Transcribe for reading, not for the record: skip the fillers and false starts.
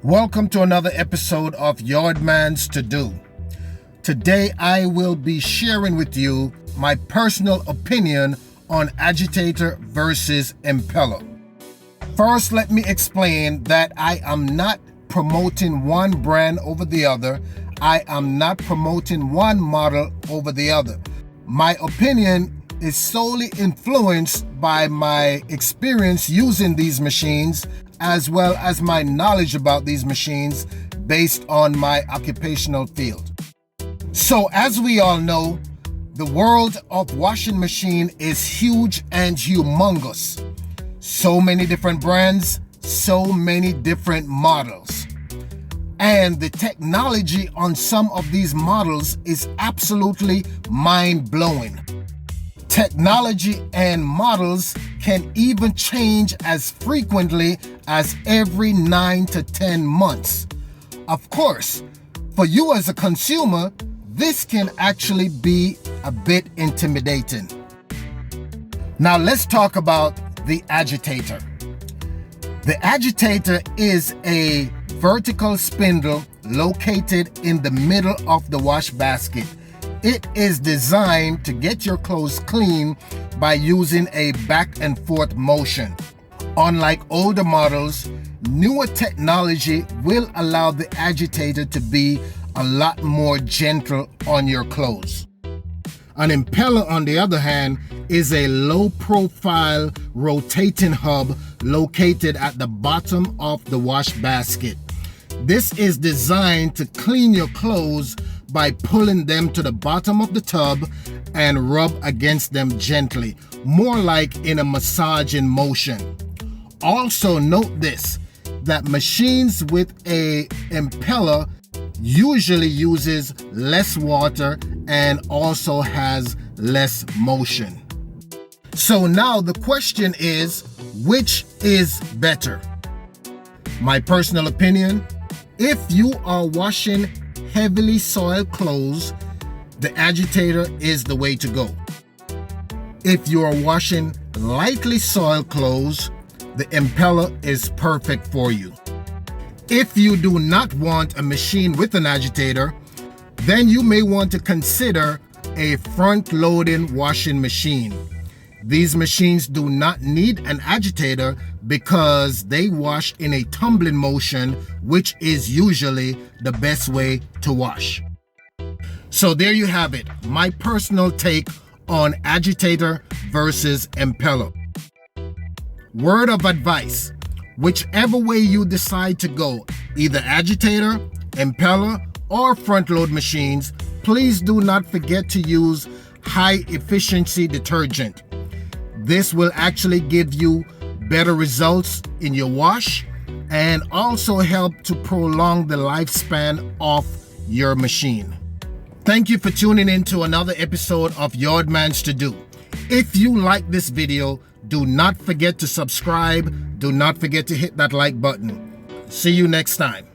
Welcome to another episode of Yardman's To Do. Today I will be sharing with you my personal opinion on Agitator versus Impeller. First, let me explain that I am not promoting one brand over the other. I am not promoting one model over the other. My opinion is solely influenced by my experience using these machines, as well as my knowledge about these machines based on my occupational field. So as we all know, the world of washing machine is huge and humongous. So many different brands, so many different models. And the technology on some of these models is absolutely mind-blowing. Technology and models can even change as frequently as every 9 to 10 months. Of course, for you as a consumer, this can actually be a bit intimidating. Now let's talk about the Agitator. The Agitator is a vertical spindle located in the middle of the wash basket. It is designed to get your clothes clean by using a back and forth motion. Unlike older models, newer technology will allow the Agitator to be a lot more gentle on your clothes. An Impeller, on the other hand, is a low-profile rotating hub located at the bottom of the wash basket. This is designed to clean your clothes by pulling them to the bottom of the tub and rub against them gently, more like in a massaging motion. Also note this, that machines with a Impeller usually uses less water and also has less motion. So now the question is, which is better? My personal opinion, if you are washing heavily soiled clothes, the Agitator is the way to go. If you are washing lightly soiled clothes, the Impeller is perfect for you. If you do not want a machine with an Agitator, then you may want to consider a front-loading washing machine. These machines do not need an Agitator because they wash in a tumbling motion, which is usually the best way to wash. So there you have it, my personal take on Agitator versus Impeller. Word of advice, whichever way you decide to go, either Agitator, Impeller, or front-load machines, please do not forget to use high-efficiency detergent. This will actually give you better results in your wash and also help to prolong the lifespan of your machine. Thank you for tuning in to another episode of Yardman's To Do. If you like this video, do not forget to subscribe. Do not forget to hit that like button. See you next time.